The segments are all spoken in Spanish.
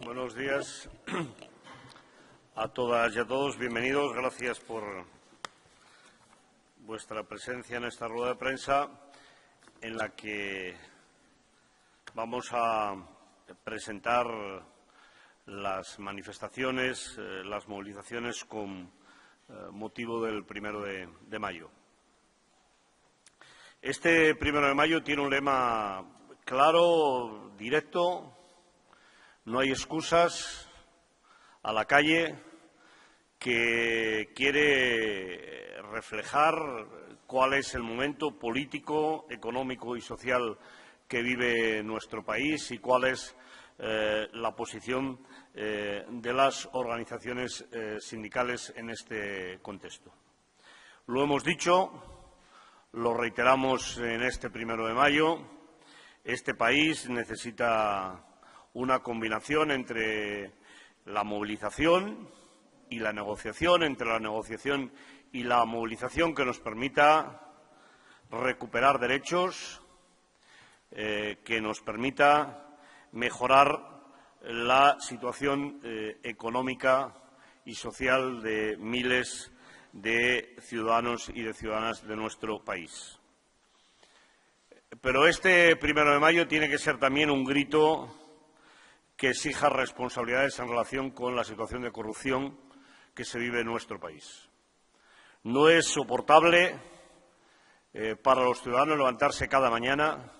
Buenos días a todas y a todos. Bienvenidos. Gracias por vuestra presencia en esta rueda de prensa en la que vamos a presentar las manifestaciones, las movilizaciones con motivo del 1 de mayo. Este 1 de mayo tiene un lema claro, directo: no hay excusas, a la calle, que quiere reflejar cuál es el momento político, económico y social que vive nuestro país y cuál es la posición de las organizaciones sindicales en este contexto. Lo hemos dicho, lo reiteramos en este 1 de mayo, este país necesita una combinación entre la movilización y la negociación, entre la negociación y la movilización, que nos permita recuperar derechos, que nos permita mejorar la situación económica y social de miles de ciudadanos y de ciudadanas de nuestro país. Pero este 1 de mayo tiene que ser también un grito que exija responsabilidades en relación con la situación de corrupción que se vive en nuestro país. No es soportable para los ciudadanos levantarse cada mañana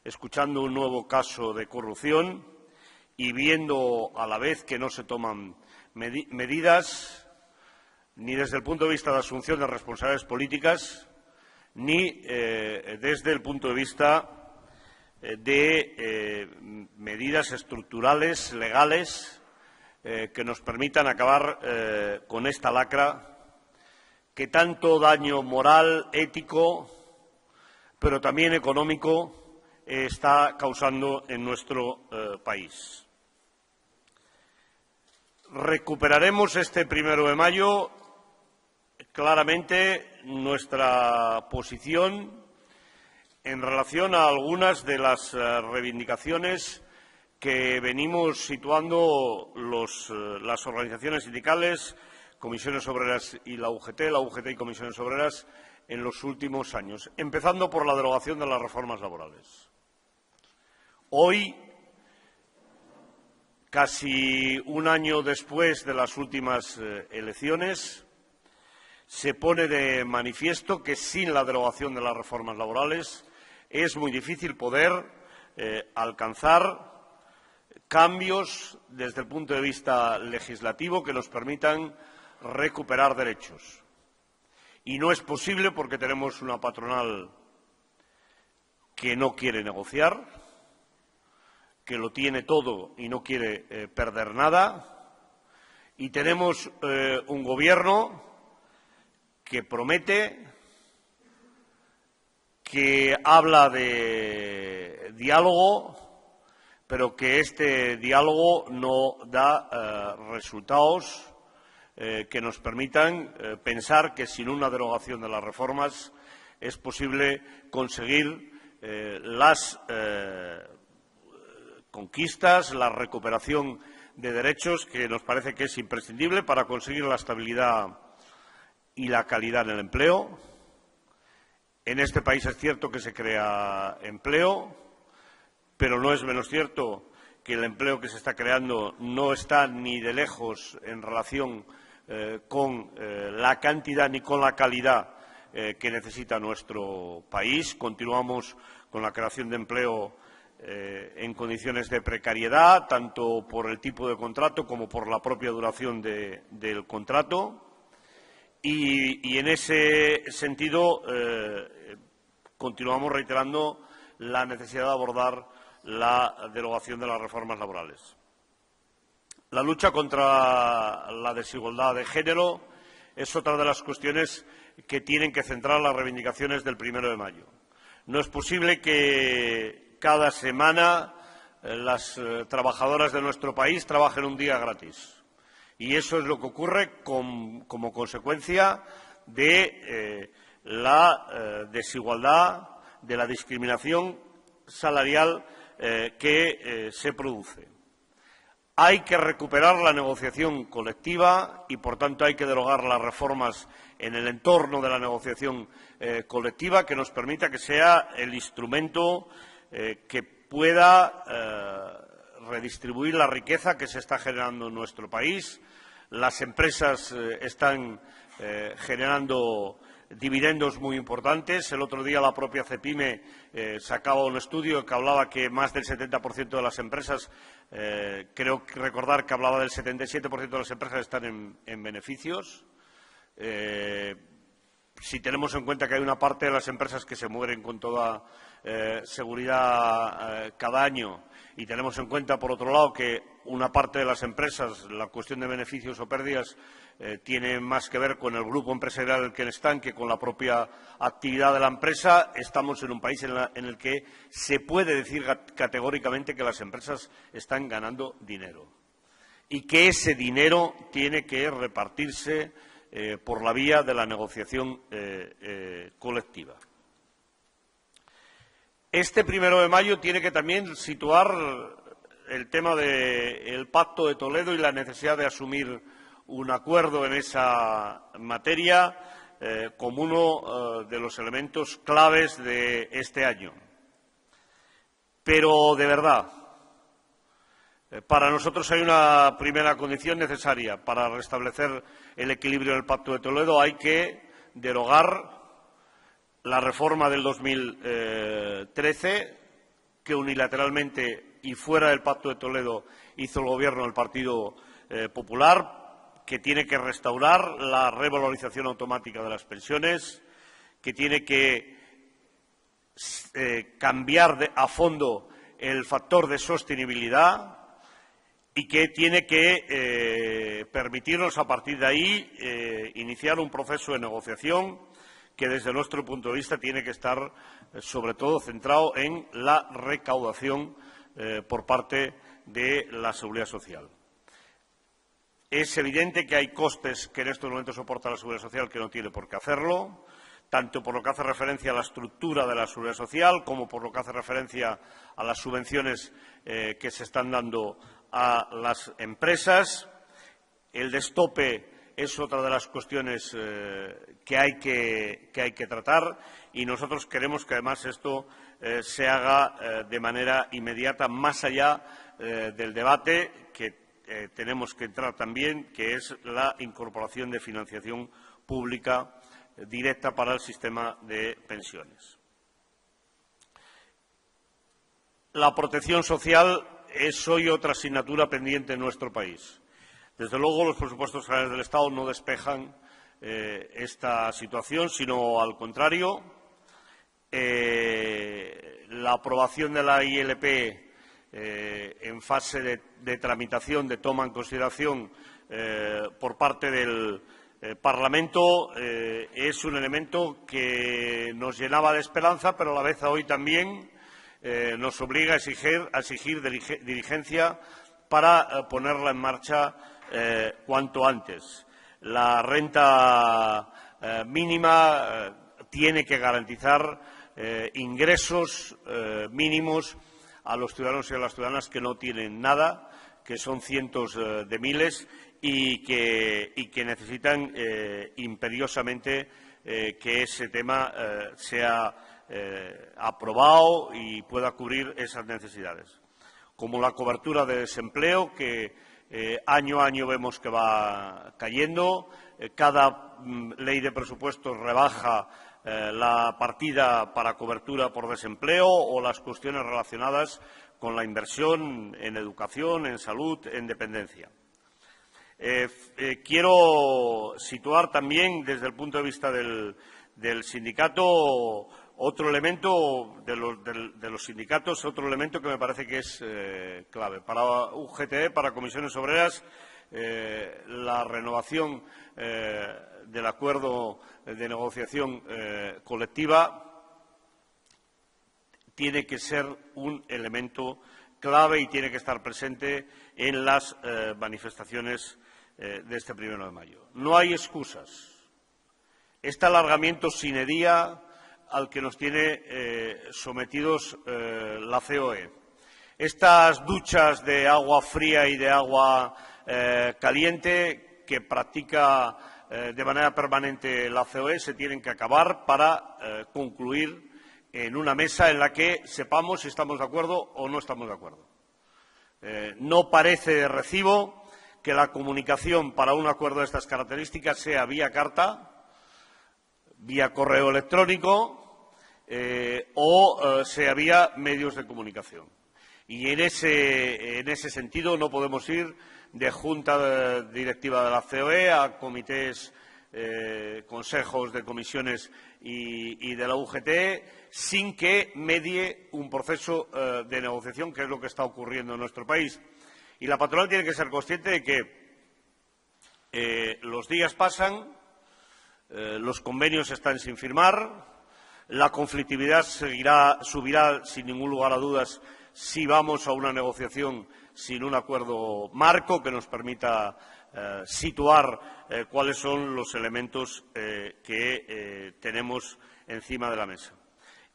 escuchando un nuevo caso de corrupción y viendo a la vez que no se toman medidas ni desde el punto de vista de asunción de responsabilidades políticas ni desde el punto de vista de medidas estructurales, legales, que nos permitan acabar con esta lacra que tanto daño moral, ético, pero también económico está causando en nuestro país. Recuperaremos este 1 de mayo claramente nuestra posición en relación a algunas de las reivindicaciones que venimos situando las organizaciones sindicales, comisiones obreras y la UGT y comisiones obreras en los últimos años, empezando por la derogación de las reformas laborales. Hoy, casi un año después de las últimas elecciones, se pone de manifiesto que sin la derogación de las reformas laborales es muy difícil poder alcanzar cambios desde el punto de vista legislativo que nos permitan recuperar derechos. Y no es posible porque tenemos una patronal que no quiere negociar, que lo tiene todo y no quiere perder nada, y tenemos un Gobierno que promete, que habla de diálogo, pero que este diálogo no da resultados que nos permitan pensar que sin una derogación de las reformas es posible conseguir las conquistas, la recuperación de derechos que nos parece que es imprescindible para conseguir la estabilidad y la calidad en el empleo. En este país es cierto que se crea empleo, pero no es menos cierto que el empleo que se está creando no está ni de lejos en relación con la cantidad ni con la calidad que necesita nuestro país. Continuamos con la creación de empleo en condiciones de precariedad, tanto por el tipo de contrato como por la propia duración del contrato. Y en ese sentido continuamos reiterando la necesidad de abordar la derogación de las reformas laborales. La lucha contra la desigualdad de género es otra de las cuestiones que tienen que centrar las reivindicaciones del 1 de mayo. No es posible que cada semana las trabajadoras de nuestro país trabajen un día gratis. Y eso es lo que ocurre como consecuencia de la desigualdad, de la discriminación salarial que se produce. Hay que recuperar la negociación colectiva y, por tanto, hay que derogar las reformas en el entorno de la negociación colectiva que nos permita que sea el instrumento que pueda redistribuir la riqueza que se está generando en nuestro país. Las empresas están generando dividendos muy importantes. El otro día la propia CEPIME sacaba un estudio que hablaba que más del 70% de las empresas, creo recordar que hablaba del 77% de las empresas están en beneficios. Si tenemos en cuenta que hay una parte de las empresas que se mueren con toda seguridad cada año y tenemos en cuenta, por otro lado, que una parte de las empresas, la cuestión de beneficios o pérdidas, tiene más que ver con el grupo empresarial en el que están que con la propia actividad de la empresa. Estamos en un país en el que se puede decir categóricamente que las empresas están ganando dinero y que ese dinero tiene que repartirse por la vía de la negociación colectiva. Este 1 de mayo tiene que también situar el tema del Pacto de Toledo y la necesidad de asumir un acuerdo en esa materia como uno de los elementos claves de este año. Pero, de verdad, para nosotros hay una primera condición necesaria para restablecer el equilibrio del Pacto de Toledo. Hay que derogar la reforma del 2013, que unilateralmente y fuera del Pacto de Toledo hizo el Gobierno del Partido Popular, que tiene que restaurar la revalorización automática de las pensiones, que tiene que cambiar a fondo el factor de sostenibilidad y que tiene que permitirnos, a partir de ahí, iniciar un proceso de negociación que, desde nuestro punto de vista, tiene que estar, sobre todo, centrado en la recaudación por parte de la Seguridad Social. Es evidente que hay costes que en estos momentos soporta la Seguridad Social que no tiene por qué hacerlo, tanto por lo que hace referencia a la estructura de la Seguridad Social como por lo que hace referencia a las subvenciones que se están dando a las empresas. El destope es otra de las cuestiones que hay que tratar y nosotros queremos que, además, esto se haga de manera inmediata, más allá del debate que tenemos que entrar también, que es la incorporación de financiación pública directa para el sistema de pensiones. La protección social es hoy otra asignatura pendiente en nuestro país. Desde luego, los presupuestos generales del Estado no despejan esta situación, sino al contrario. La aprobación de la ILP en fase de tramitación, de toma en consideración por parte del Parlamento, es un elemento que nos llenaba de esperanza, pero a la vez hoy también nos obliga a exigir diligencia para ponerla en marcha cuanto antes. La renta mínima tiene que garantizar ingresos mínimos a los ciudadanos y a las ciudadanas que no tienen nada, que son cientos de miles y que necesitan imperiosamente que ese tema sea aprobado y pueda cubrir esas necesidades, como la cobertura de desempleo, que año a año vemos que va cayendo. Cada ley de presupuestos rebaja la partida para cobertura por desempleo o las cuestiones relacionadas con la inversión en educación, en salud, en dependencia. Quiero situar también, desde el punto de vista del sindicato, otro elemento de los sindicatos, otro elemento que me parece que es clave. Para UGT, para Comisiones Obreras, la renovación del acuerdo de negociación colectiva tiene que ser un elemento clave y tiene que estar presente en las manifestaciones de este 1 de mayo. No hay excusas. Este alargamiento sine die al que nos tiene sometidos la COE, Estas duchas de agua fría y de agua caliente que practica de manera permanente la COE se tienen que acabar para concluir en una mesa en la que sepamos si estamos de acuerdo o no estamos de acuerdo. No parece de recibo que la comunicación para un acuerdo de estas características sea vía carta, vía correo electrónico o sea vía medios de comunicación. Y en ese sentido no podemos ir de junta directiva de la COE a comités, consejos de comisiones y de la UGT sin que medie un proceso de negociación, que es lo que está ocurriendo en nuestro país. Y la patronal tiene que ser consciente de que los días pasan, los convenios están sin firmar, la conflictividad subirá sin ningún lugar a dudas si vamos a una negociación sin un acuerdo marco que nos permita situar cuáles son los elementos que tenemos encima de la mesa.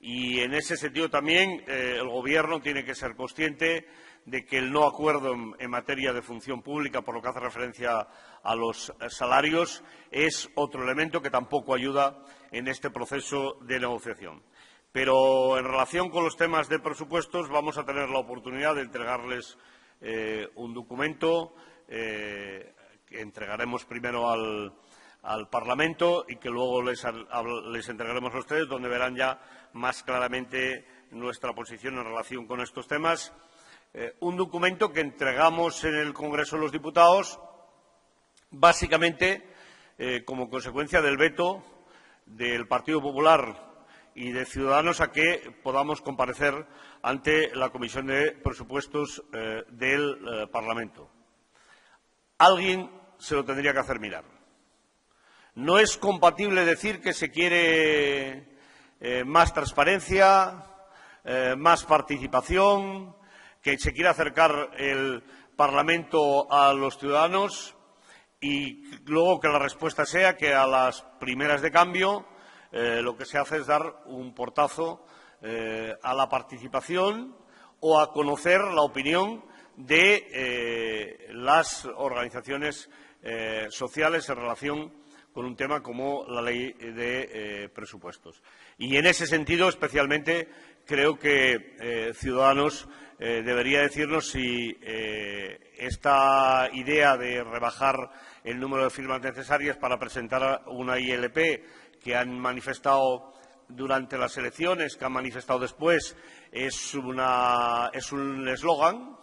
Y en ese sentido también el Gobierno tiene que ser consciente de que el no acuerdo en materia de función pública, por lo que hace referencia a los salarios, es otro elemento que tampoco ayuda en este proceso de negociación. Pero en relación con los temas de presupuestos vamos a tener la oportunidad de entregarles un documento que entregaremos primero al Parlamento y que luego les entregaremos a ustedes, donde verán ya más claramente nuestra posición en relación con estos temas. Un documento que entregamos en el Congreso de los Diputados básicamente como consecuencia del veto del Partido Popular y de Ciudadanos a que podamos comparecer ante la Comisión de Presupuestos del Parlamento. Alguien se lo tendría que hacer mirar. No es compatible decir que se quiere más transparencia, más participación, que se quiere acercar el Parlamento a los ciudadanos y luego que la respuesta sea que a las primeras de cambio lo que se hace es dar un portazo a la participación o a conocer la opinión de las organizaciones sociales en relación con un tema como la ley de presupuestos. Y en ese sentido, especialmente, creo que Ciudadanos debería decirnos si esta idea de rebajar el número de firmas necesarias para presentar una ILP que han manifestado durante las elecciones, que han manifestado después, es un eslogan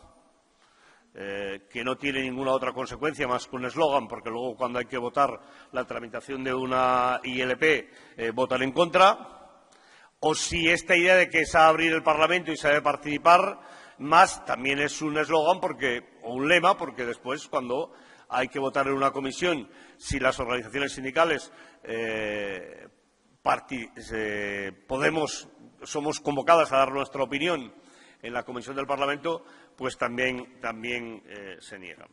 que no tiene ninguna otra consecuencia más que un eslogan, porque luego cuando hay que votar la tramitación de una ILP votan en contra, o si esta idea de que se va a abrir el Parlamento y se debe participar más también es un eslogan o un lema, porque después cuando hay que votar en una comisión, si las organizaciones sindicales somos convocadas a dar nuestra opinión en la Comisión del Parlamento, pues también se niegan.